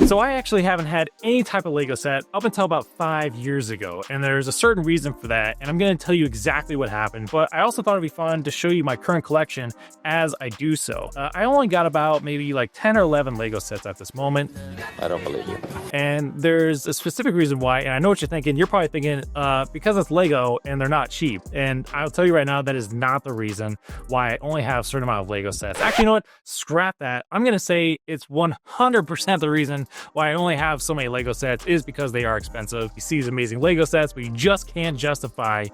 So I actually haven't had any type of Lego set up until about 5 years ago, and there's a certain reason for that, and I'm going to tell you exactly what happened, but I also thought it'd be fun to show you my current collection as I do so. I only got about maybe like 10 or 11 Lego sets at this moment. I don't believe you. And there's a specific reason why, and I know what you're thinking. You're probably thinking, because it's Lego and they're not cheap. And I'll tell you right now, that is not the reason why I only have a certain amount of Lego sets. Actually, you know what? Scrap that. I'm going to say it's 100% the reason why I only have so many Lego sets is because they are expensive. You see these amazing Lego sets, but you just can't justify,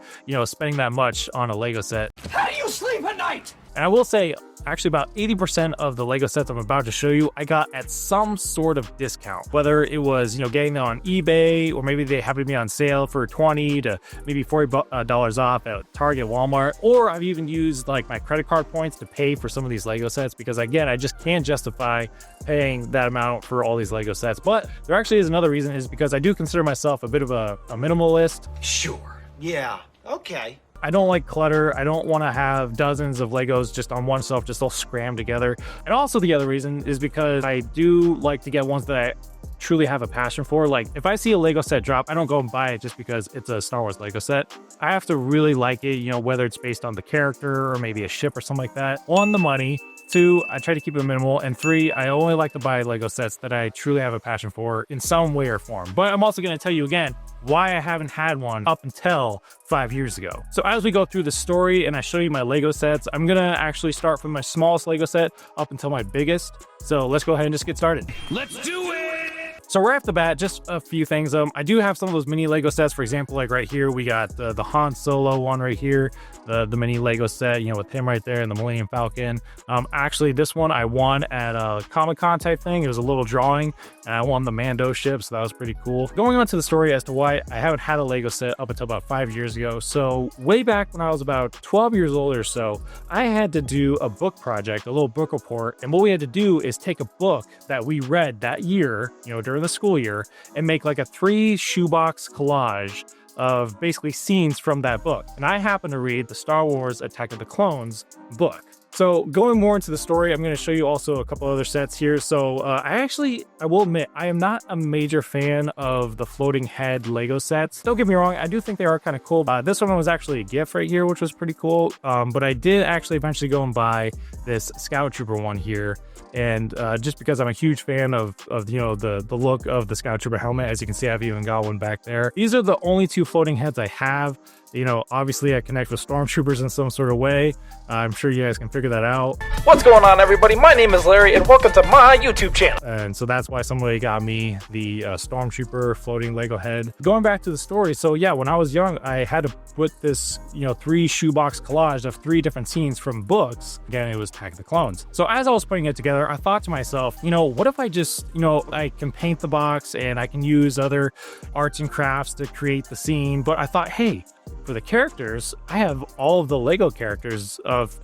spending that much on a Lego set. How do you sleep at night? And I will say, actually about 80% of the Lego sets I'm about to show you, I got at some sort of discount. Whether it was, getting them on eBay, or maybe they happened to be on sale for 20 to maybe $40 off at Target, Walmart, or I've even used like my credit card points to pay for some of these Lego sets because again, I just can't justify paying that amount for all these Lego sets. But there actually is another reason, is because I do consider myself a bit of a minimalist. Sure. Yeah. Okay. I don't like clutter. I don't want to have dozens of Legos just on one shelf, just all scrammed together. And also the other reason is because I do like to get ones that I truly have a passion for. Like if I see a Lego set drop, I don't go and buy it just because it's a Star Wars Lego set. I have to really like it, whether it's based on the character or maybe a ship or something like that. 1, the money. 2, I try to keep it minimal. And 3, I only like to buy Lego sets that I truly have a passion for in some way or form. But I'm also going to tell you again why I haven't had one up until 5 years ago. So as we go through the story and I show you my Lego sets, I'm gonna actually start from my smallest Lego set up until my biggest. So let's go ahead and just get started. Let's do it! So right off the bat, just a few things. I do have some of those mini Lego sets. For example, like right here, we got the Han Solo one right here, the mini Lego set, with him right there and the Millennium Falcon. Actually, this one I won at a Comic-Con type thing. It was a little drawing, and I won the Mando ship, so that was pretty cool. Going on to the story as to why I haven't had a Lego set up until about 5 years ago. So way back when I was about 12 years old or so, I had to do a book project, a little book report, and what we had to do is take a book that we read that year, during the school year, and make like a 3 shoebox collage of basically scenes from that book. And I happen to read the Star Wars Attack of the Clones book. So going more into the story, I'm going to show you also a couple other sets here. So I will admit, I am not a major fan of the floating head Lego sets. Don't get me wrong, I do think they are kind of cool. This one was actually a gift right here, which was pretty cool. But I did actually eventually go and buy this Scout Trooper one here. And just because I'm a huge fan of the look of the Scout Trooper helmet, as you can see, I've even got one back there. These are the only 2 floating heads I have. Obviously I connect with stormtroopers in some sort of way. I'm sure you guys can figure that out. What's going on, everybody? My name is Larry, and welcome to my YouTube channel. And so that's why somebody got me the stormtrooper floating Lego head. Going back to the story, so yeah, when I was young, I had to put this 3 shoebox collage of 3 different scenes from books. Again, it was Attack of the Clones. So as I was putting it together, I thought to myself, what if I just, I can paint the box and I can use other arts and crafts to create the scene. But I thought, hey, for the characters, I have all of the Lego characters of,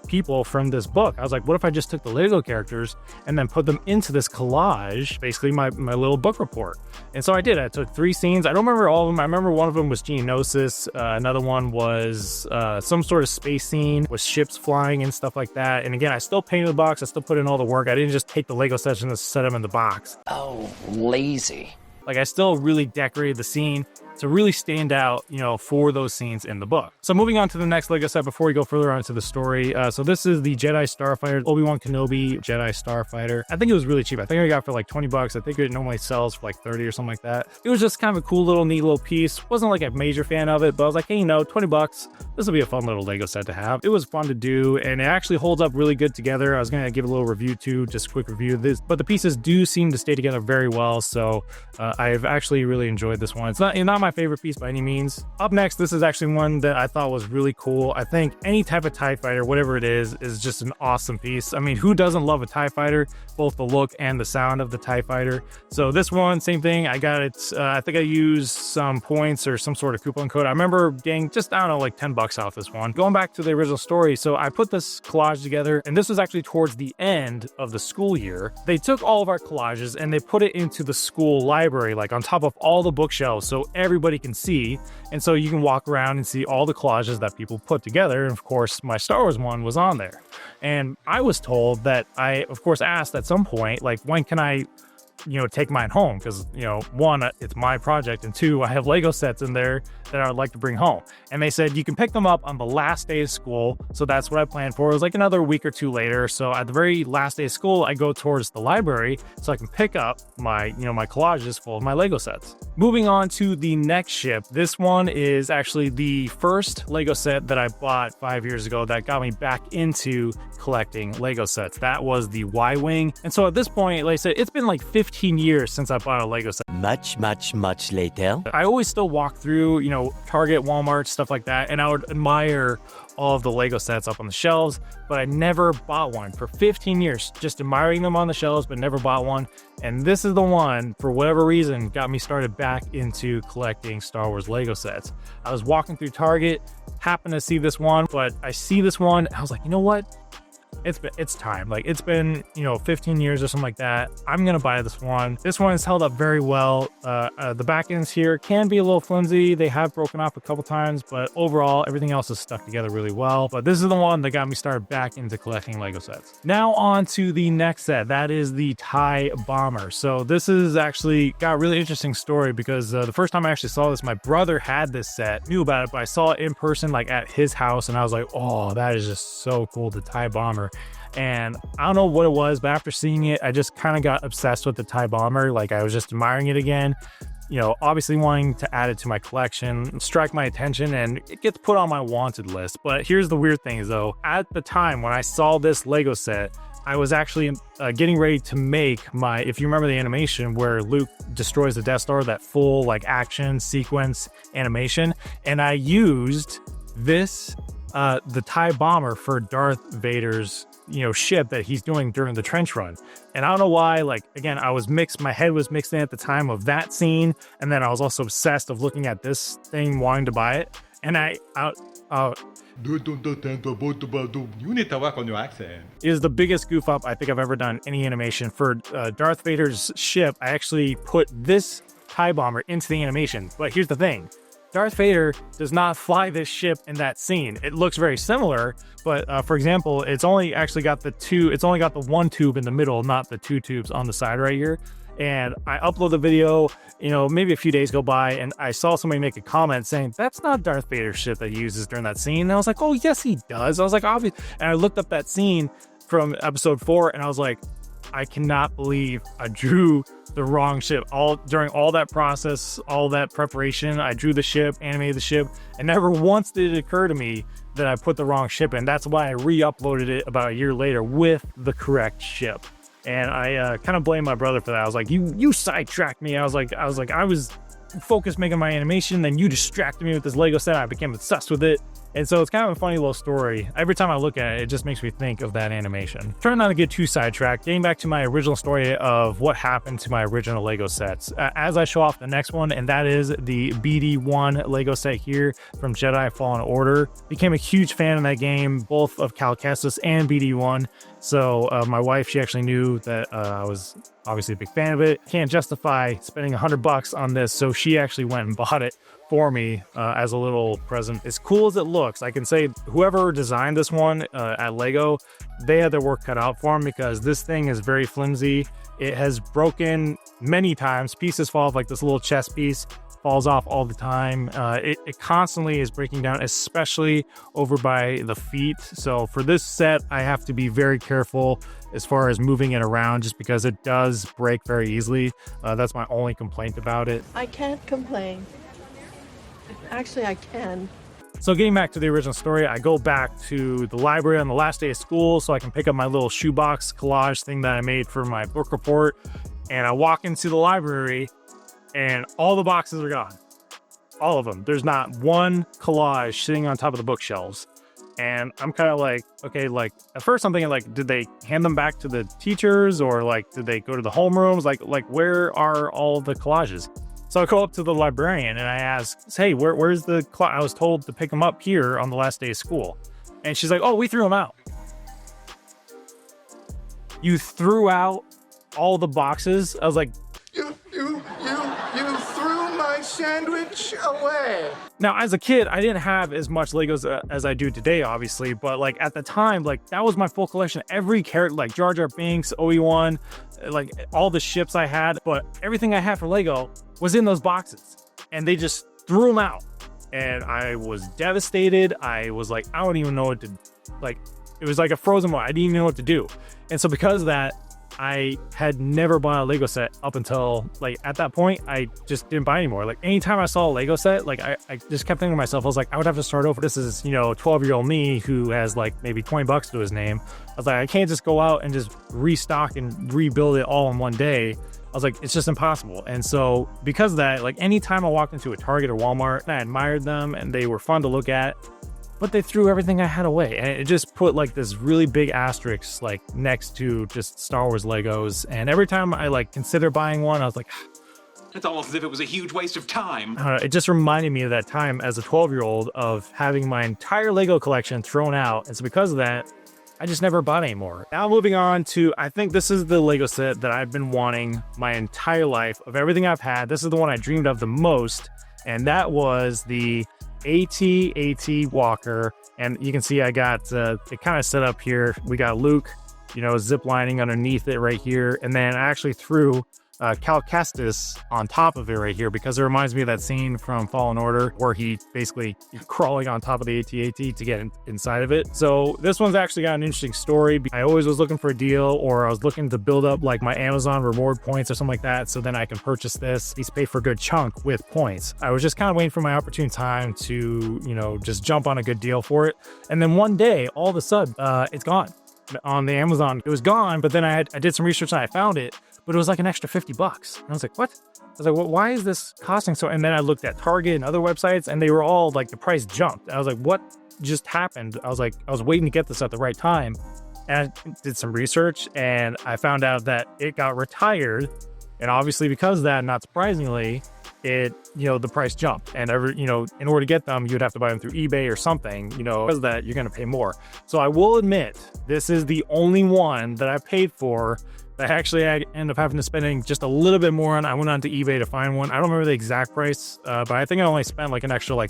people from this book. I was like, what if I just took the Lego characters and then put them into this collage, basically my little book report. And so I did. I took 3 scenes. I don't remember all of them. I remember one of them was Geonosis. Another one was some sort of space scene with ships flying and stuff like that. And again, I still painted the box. I still put in all the work. I didn't just take the Lego sets and set them in the box. Oh, lazy. Like I still really decorated the scene to really stand out, for those scenes in the book. So moving on to the next Lego set before we go further on into the story. So this is the Jedi Starfighter, Obi-Wan Kenobi Jedi Starfighter. I think it was really cheap. I think I got it for like 20 bucks. I think it normally sells for like 30 or something like that. It was just kind of a cool little neat little piece. Wasn't like a major fan of it, but I was like, hey, 20 bucks. This will be a fun little Lego set to have. It was fun to do, and it actually holds up really good together. I was gonna give a little review too, just a quick review of this, but the pieces do seem to stay together very well. So I've actually really enjoyed this one. It's not my favorite piece by any means. Up next, this is actually one that I thought was really cool. I think any type of TIE fighter, whatever it is just an awesome piece. I mean, who doesn't love a TIE fighter? Both the look and the sound of the TIE fighter. So this one, same thing. I got it. I think I used some points or some sort of coupon code. I remember getting just, I don't know, like 10 bucks off this one. Going back to the original story, so I put this collage together, and this was actually towards the end of the school year. They took all of our collages and they put it into the school library, like on top of all the bookshelves, so everybody can see. And so you can walk around and see all the collages that people put together. And of course, my Star Wars one was on there. And I was told that I, of course, asked at some point, like, when can I take mine home because, one, it's my project, and two, I have Lego sets in there that I would like to bring home. And they said you can pick them up on the last day of school. So that's what I planned for. It was like another week or two later. So at the very last day of school, I go towards the library so I can pick up my, my collages full of my Lego sets. Moving on to the next ship. This one is actually the first Lego set that I bought 5 years ago that got me back into collecting Lego sets. That was the Y-Wing. And so at this point, like I said, it's been like 15 years since I bought a Lego set. Much later. I always still walk through, Target, Walmart, stuff like that, and I would admire all of the Lego sets up on the shelves, but I never bought one for 15 years, just admiring them on the shelves, but never bought one. And this is the one, for whatever reason, got me started back into collecting Star Wars Lego sets. I was walking through Target, happened to see this one, but I see this one, I was like, you know what? It's time. Like, it's been 15 years or something like that. I'm gonna buy this one. This one is held up very well. The back ends here can be a little flimsy. They have broken off a couple times, but overall everything else is stuck together really well. But this is the one that got me started back into collecting Lego sets. Now on to the next set. That is the TIE Bomber. So this is actually got a really interesting story because the first time I actually saw this, my brother had this set, knew about it, but I saw it in person like at his house, and I was like, oh, that is just so cool, the TIE Bomber. And I don't know what it was, but after seeing it, I just kind of got obsessed with the TIE Bomber. Like, I was just admiring it again, obviously wanting to add it to my collection, strike my attention, and it gets put on my wanted list. But here's the weird thing though, at the time when I saw this Lego set, I was actually getting ready to make my, if you remember the animation where Luke destroys the Death Star, that full like action sequence animation, and I used this the TIE Bomber for Darth Vader's ship that he's doing during the trench run. And I don't know why, like, again, my head was mixed in at the time of that scene, and then I was also obsessed of looking at this thing, wanting to buy it. And it is the biggest goof up I think I've ever done any animation. For Darth Vader's ship, I actually put this TIE Bomber into the animation. But here's the thing. Darth Vader does not fly this ship in that scene. It looks very similar, but for example, it's only got the one tube in the middle, not the two tubes on the side right here. And I upload the video, maybe a few days go by, and I saw somebody make a comment saying, that's not Darth Vader's ship that he uses during that scene. And I was like, oh, yes, he does. I was like, obvious. And I looked up that scene from episode 4, and I was like, I cannot believe I drew the wrong ship. During all that process, all that preparation, I drew the ship, animated the ship, and never once did it occur to me that I put the wrong ship in. That's why I re-uploaded it about a year later with the correct ship. And I kind of blame my brother for that. I was like, you sidetracked me. I was focused making my animation, then you distracted me with this Lego set. I became obsessed with it. And so it's kind of a funny little story. Every time I look at it, it just makes me think of that animation. Trying not to get too sidetracked, getting back to my original story of what happened to my original Lego sets. As I show off the next one, and that is the BD1 Lego set here from Jedi Fallen Order. Became a huge fan of that game, both of Cal Kestis and BD1. So my wife, she actually knew that I was obviously a big fan of it. Can't justify spending $100 on this, so she actually went and bought it for me as a little present. As cool as it looks, I can say whoever designed this one at Lego, they had their work cut out for them, because this thing is very flimsy. It has broken many times. Pieces fall off, like this little chest piece falls off all the time. It constantly is breaking down, especially over by the feet. So for this set, I have to be very careful as far as moving it around, just because it does break very easily. That's my only complaint about it. I can't complain. Actually, I can. So getting back to the original story, I go back to the library on the last day of school so I can pick up my little shoebox collage thing that I made for my book report. And I walk into the library and all the boxes are gone. All of them. There's not one collage sitting on top of the bookshelves. And I'm kind of like, okay, like at first I'm thinking like, did they hand them back to the teachers, or like, did they go to the homerooms? Like where are all the collages? So I go up to the librarian and I ask, hey, where's the I was told to pick them up here on the last day of school. And she's like, oh, we threw them out. You threw out all the boxes? I was like, You threw my sandwich away. Now, as a kid, I didn't have as much Legos as I do today, obviously, but like at the time, like that was my full collection. Every character, like Jar Jar Binks, Obi-Wan, like all the ships I had, but everything I had for Lego was in those boxes, and they just threw them out. And I was devastated. I was like, I don't even know what to, like, it was like a frozen moment. I didn't even know what to do. And so because of that, I had never bought a Lego set up until like at that point. I just didn't buy anymore. Like anytime I saw a Lego set, like I just kept thinking to myself, I was like, I would have to start over. This is, 12-year-old me who has like maybe 20 bucks to his name. I was like, I can't just go out and just restock and rebuild it all in one day. I was like, it's just impossible. And so because of that, like anytime I walked into a Target or Walmart, I admired them and they were fun to look at, but they threw everything I had away. And it just put like this really big asterisk like next to just Star Wars Legos. And every time I like consider buying one, I was like, it's almost as if it was a huge waste of time. It just reminded me of that time as a 12-year-old of having my entire Lego collection thrown out. And so because of that, I just never bought anymore. Now moving on to, I think this is the Lego set that I've been wanting my entire life. Of everything I've had, this is the one I dreamed of the most. And that was the AT-AT Walker. And you can see I got it kind of set up here. We got Luke, zip lining underneath it right here. And then I actually threw Cal Kestis on top of it right here because it reminds me of that scene from Fallen Order where he basically crawling on top of the AT-AT to get inside of it. So this one's actually got an interesting story. I always was looking for a deal, or I was looking to build up like my Amazon reward points or something like that, so then I can purchase this. He's paid for a good chunk with points. I was just kind of waiting for my opportune time to, just jump on a good deal for it. And then one day, all of a sudden, it's gone on the Amazon. It was gone, but then I did some research and I found it. But it was like an extra 50 bucks. And I was like, what? I was like, well, why is this costing so? And then I looked at Target and other websites and they were all like, the price jumped. I was like, what just happened? I was like, I was waiting to get this at the right time. And I did some research and I found out that it got retired. And obviously because of that, not surprisingly, the price jumped. And in order to get them, you'd have to buy them through eBay or something, because of that, you're going to pay more. So I will admit, this is the only one that I paid for that actually I ended up having to spending just a little bit more on. I went onto eBay to find one. I don't remember the exact price, but I think I only spent like an extra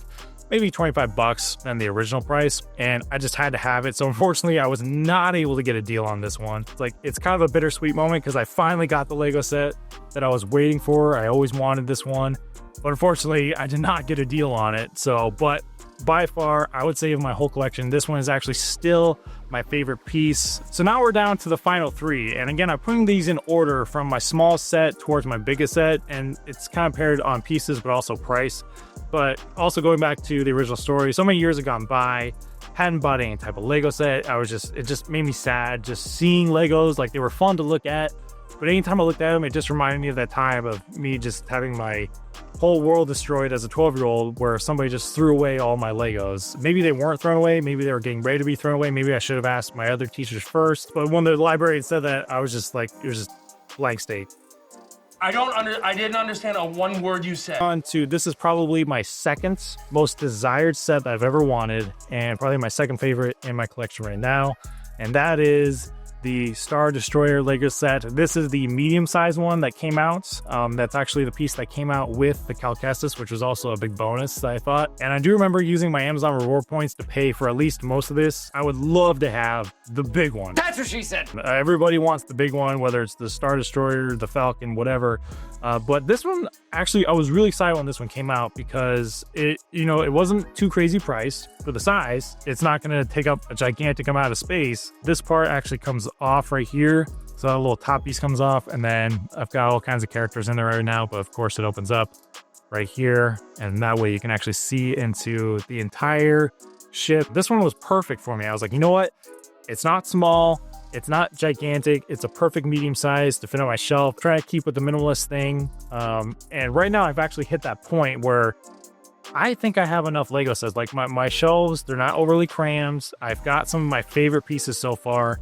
maybe 25 bucks than the original price, and I just had to have it. So unfortunately, I was not able to get a deal on this one. It's kind of a bittersweet moment because I finally got the Lego set that I was waiting for. I always wanted this one, but unfortunately, I did not get a deal on it. So, but by far, I would say of my whole collection, this one is actually still my favorite piece. So now we're down to the final three. And again, I'm putting these in order from my small set towards my biggest set. And it's kind of paired on pieces, but also price. But also going back to the original story, so many years have gone by, hadn't bought any type of Lego set. It just made me sad just seeing Legos. Like they were fun to look at, but anytime I looked at them, it just reminded me of that time of me just having my whole world destroyed as a 12-year-old where somebody just threw away all my Legos. Maybe they weren't thrown away. Maybe they were getting ready to be thrown away. Maybe I should have asked my other teachers first. But when the librarian said that, I was just like, it was just blank state. I didn't understand a one word you said. On to, this is probably my second most desired set that I've ever wanted, and probably my second favorite in my collection right now. And that is the Star Destroyer Lego set. This is the medium-sized one that came out. That's actually the piece that came out with the Cal Kestis, which was also a big bonus, I thought. And I do remember using my Amazon reward points to pay for at least most of this. I would love to have the big one. That's what she said. Everybody wants the big one, whether it's the Star Destroyer, the Falcon, whatever. But this one, actually, I was really excited when this one came out because it wasn't too crazy priced for the size. It's not going to take up a gigantic amount of space. This part actually comes off right here. So a little top piece comes off, and then I've got all kinds of characters in there right now, but of course it opens up right here. And that way you can actually see into the entire ship. This one was perfect for me. I was like, you know what? It's not small. It's not gigantic. It's a perfect medium size to fit on my shelf. Try to keep with the minimalist thing. And right now I've actually hit that point where I think I have enough Lego sets. Like my shelves, they're not overly crammed. I've got some of my favorite pieces so far,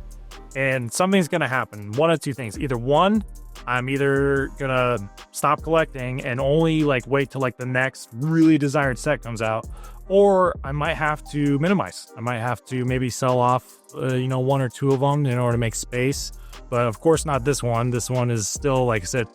and something's gonna happen. One of two things. Either one, I'm either gonna stop collecting and only wait till the next really desired set comes out, or I might have to minimize. I might have to maybe sell off, one or two of them in order to make space. But of course not this one. This one is still, like I said,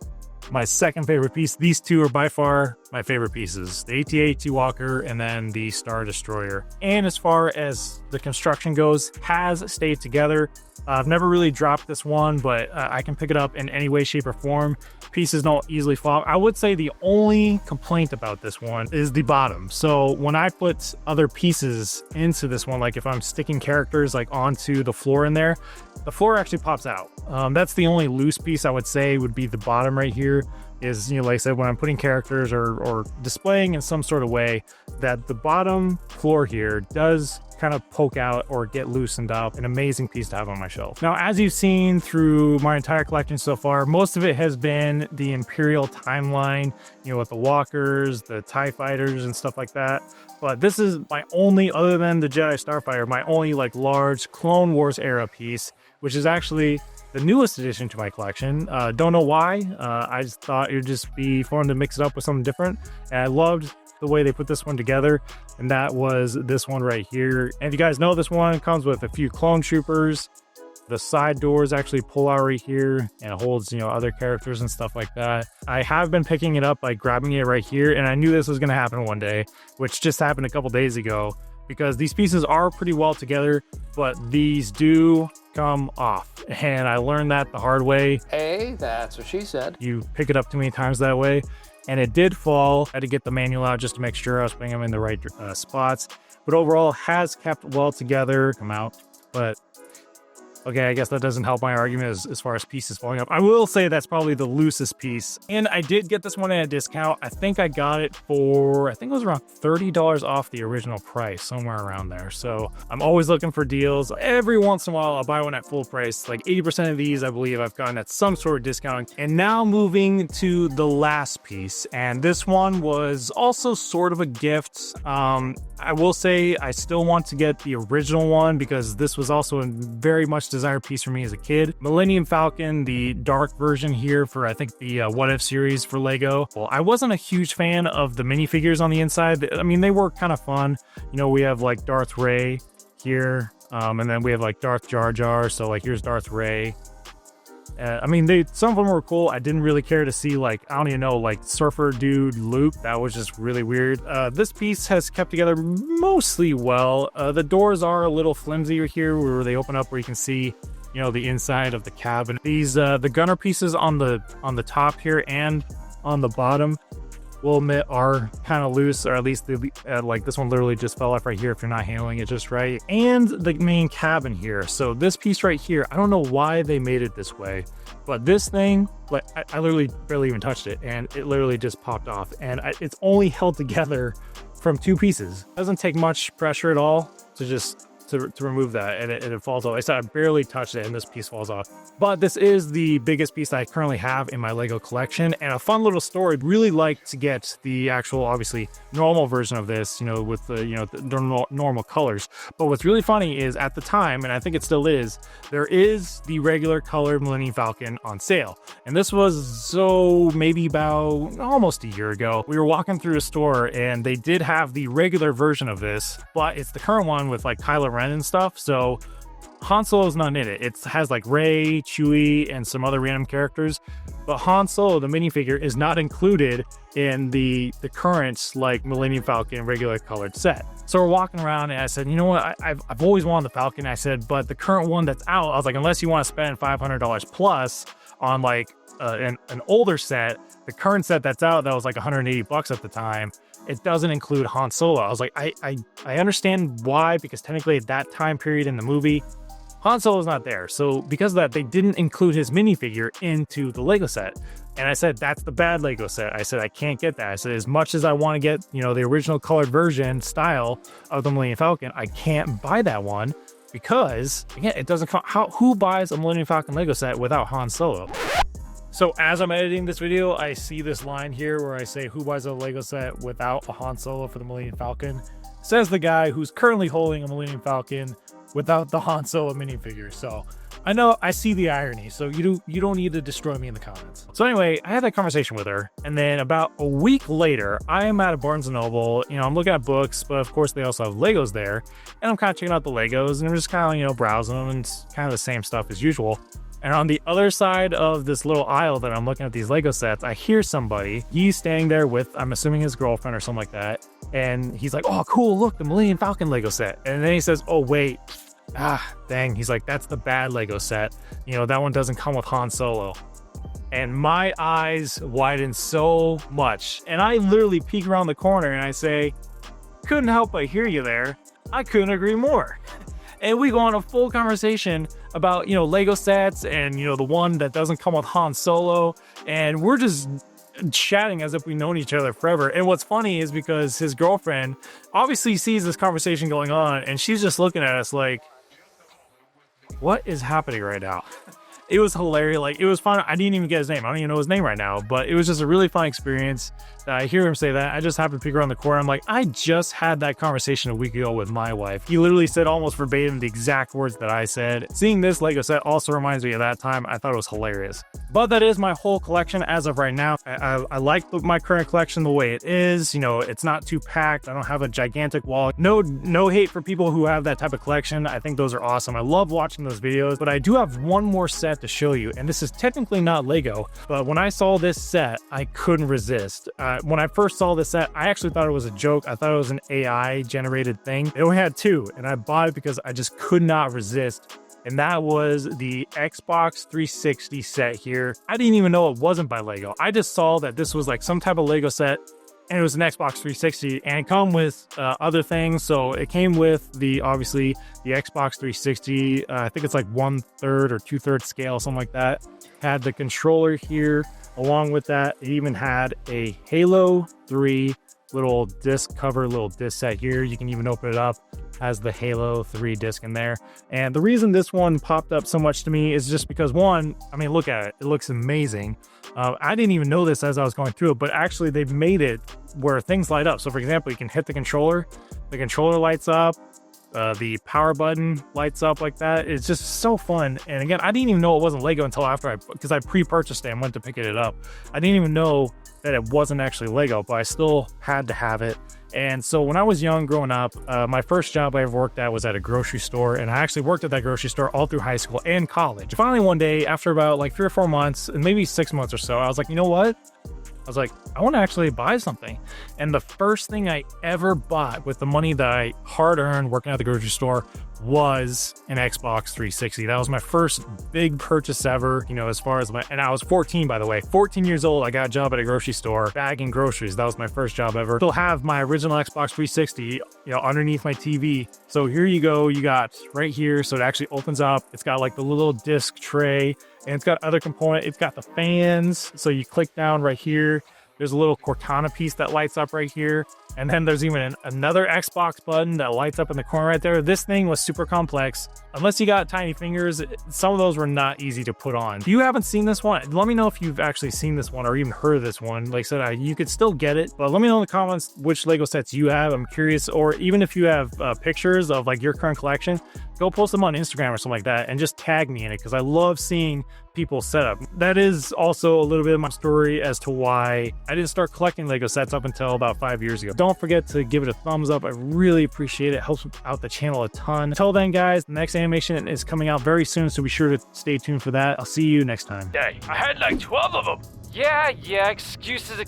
my second favorite piece. These two are by far my favorite pieces, the AT-AT Walker and then the Star Destroyer. And as far as the construction goes, has stayed together. I've never really dropped this one, but I can pick it up in any way, shape, or form. Pieces don't easily fall. I would say the only complaint about this one is the bottom. So when I put other pieces into this one, like if I'm sticking characters like onto the floor in there, the floor actually pops out. That's the only loose piece I would say would be the bottom right here. Is, you know, like I said, when I'm putting characters or displaying in some sort of way, that the bottom floor here does kind of poke out or get loosened up. An amazing piece to have on my shelf. Now, as you've seen through my entire collection so far, most of it has been the Imperial timeline, you know, with the walkers, the TIE fighters and stuff like that. But this is my only, other than the Jedi Starfighter, my only like large Clone Wars era piece, which is actually the newest addition to my collection. Don't know why. I just thought it would just be fun to mix it up with something different. And I loved the way they put this one together, and that was this one right here. And if you guys know, this one comes with a few clone troopers. The side doors actually pull out right here, and it holds, you know, other characters and stuff like that. I have been picking it up by grabbing it right here, and I knew this was going to happen one day, which just happened a couple days ago, because these pieces are pretty well together, but these do come off. And I learned that the hard way. Hey, that's what she said. You pick it up too many times that way. And it did fall. I had to get the manual out just to make sure I was putting them in the right spots. But overall, has kept well together. Come out. But okay, I guess that doesn't help my argument as far as pieces falling up. I will say that's probably the loosest piece. And I did get this one at a discount. I think I got it for, I think it was around $30 off the original price, somewhere around there. So I'm always looking for deals. Every once in a while, I'll buy one at full price. Like 80% of these, I believe I've gotten at some sort of discount. And now moving to the last piece. And this one was also sort of a gift. I will say I still want to get the original one because this was also a very much desired piece for me as a kid. Millennium Falcon, the dark version here for I think the What If series for Lego. Well, I wasn't a huge fan of the minifigures on the inside. I mean, they were kind of fun. You know, we have like Darth Ray here, and then we have like Darth Jar Jar. So like here's Darth Ray. I mean, some of them were cool. I didn't really care to see, like, I don't even know, like surfer dude Luke. That was just really weird. This piece has kept together mostly well. The doors are a little flimsy here where they open up where you can see, you know, the inside of the cabin. These the gunner pieces on the top here and on the bottom, will admit, are kind of loose, or at least like this one literally just fell off right here if you're not handling it just right. And the main cabin here. So this piece right here, I don't know why they made it this way, but this thing, like I literally barely even touched it, and it literally just popped off, and it's only held together from two pieces. It doesn't take much pressure at all to just to remove that, and it falls off. I said I barely touched it and this piece falls off. But this is the biggest piece that I currently have in my Lego collection, and a fun little story. I'd really like to get the actual, obviously, normal version of this, you know, with the, you know, the normal colors. But what's really funny is at the time, and I think it still is, there is the regular colored Millennium Falcon on sale. And this was so maybe about almost a year ago. We were walking through a store and they did have the regular version of this, but it's the current one with like Kylo Ren and stuff. So Han Solo's not in it. It has like Rey, Chewie, and some other random characters, but Han Solo, the minifigure, is not included in the current like Millennium Falcon regular colored set. So we're walking around and I said, you know what, I've always wanted the Falcon. I said, but the current one that's out, I was like, unless you want to spend $500 plus on like an older set, the current set that's out that was like 180 bucks at the time, it doesn't include Han Solo. I was like, I understand why, because technically at that time period in the movie, Han Solo's not there. So because of that, they didn't include his minifigure into the Lego set. And I said, that's the bad Lego set. I said, I can't get that. I said, as much as I want to get, you know, the original colored version style of the Millennium Falcon, I can't buy that one because, again, it doesn't come. Who buys a Millennium Falcon Lego set without Han Solo? So as I'm editing this video, I see this line here where I say, who buys a Lego set without a Han Solo for the Millennium Falcon? Says the guy who's currently holding a Millennium Falcon without the Han Solo minifigure. So I know, I see the irony. So you don't need to destroy me in the comments. So anyway, I had that conversation with her, and then about a week later, I am at a Barnes & Noble. You know, I'm looking at books, but of course they also have Legos there, and I'm kind of checking out the Legos, and I'm just kind of, you know, browsing them, and it's kind of the same stuff as usual. And on the other side of this little aisle that I'm looking at these Lego sets, I hear somebody. He's standing there with, I'm assuming his girlfriend or something like that. And he's like, oh, cool, look, the Millennium Falcon Lego set. And then he says, oh, wait, dang. He's like, that's the bad Lego set. You know, that one doesn't come with Han Solo. And my eyes widen so much. And I literally peek around the corner and I say, couldn't help but hear you there. I couldn't agree more. And we go on a full conversation about, you know, Lego sets and, you know, the one that doesn't come with Han Solo. And we're just chatting as if we've known each other forever. And what's funny is because his girlfriend obviously sees this conversation going on and she's just looking at us like, what is happening right now? It was hilarious. Like, it was fun. I didn't even get his name. I don't even know his name right now, but it was just a really fun experience. I hear him say that. I just happened to peek around the corner. I'm like, I just had that conversation a week ago with my wife. He literally said almost verbatim the exact words that I said. Seeing this Lego set also reminds me of that time. I thought it was hilarious. But that is my whole collection as of right now. I like my current collection the way it is. You know, it's not too packed. I don't have a gigantic wall. No hate for people who have that type of collection. I think those are awesome. I love watching those videos, but I do have one more set to show you. And this is technically not Lego, but when I saw this set, I couldn't resist. When I first saw this set, I actually thought it was a joke. I thought it was an AI generated thing. It only had two, and I bought it because I just could not resist. And that was the Xbox 360 set here. I didn't even know it wasn't by Lego. I just saw that this was like some type of Lego set and it was an Xbox 360 and it come with other things. So it came with obviously the Xbox 360. I think it's like 1/3 or 2/3 scale, something like that. Had the controller here. Along with that, it even had a Halo 3 little disc cover, little disc set here. You can even open it up. Has the Halo 3 disc in there. And the reason this one popped up so much to me is just because, one, I mean, look at it. It looks amazing. I didn't even know this as I was going through it, but actually they've made it where things light up. So for example, you can hit the controller lights up. The power button lights up like that. It's just so fun. And again, I didn't even know it wasn't Lego until after because I pre-purchased it and went to pick it up. I didn't even know that it wasn't actually Lego, but I still had to have it. And so when I was young growing up, my first job I ever worked at was at a grocery store, and I actually worked at that grocery store all through high school and college. Finally one day, after about like 3 or 4 months and maybe 6 months or so, I was like, you know what? I was like, I want to actually buy something. And the first thing I ever bought with the money that I hard earned working at the grocery store was an Xbox 360. That was my first big purchase ever, you know, as far as and I was 14, by the way, 14 years old. I got a job at a grocery store bagging groceries. That was my first job ever. Still have my original Xbox 360, you know, underneath my TV. So here you go. You got right here. So it actually opens up. It's got like the little disc tray and it's got other components. It's got the fans. So you click down right here. There's a little Cortana piece that lights up right here. And then there's even another Xbox button that lights up in the corner right there. This thing was super complex. Unless you got tiny fingers, some of those were not easy to put on. If you haven't seen this one, let me know if you've actually seen this one or even heard of this one. Like I said, you could still get it, but let me know in the comments which Lego sets you have. I'm curious, or even if you have pictures of like your current collection, go post them on Instagram or something like that and just tag me in it because I love seeing people's setup. That is also a little bit of my story as to why I didn't start collecting Lego sets up until about 5 years ago. Don't forget to give it a thumbs up. I really appreciate it. It helps out the channel a ton. Until then, guys, the next animation is coming out very soon, so be sure to stay tuned for that. I'll see you next time. Hey, I had like 12 of them. Yeah, excuses.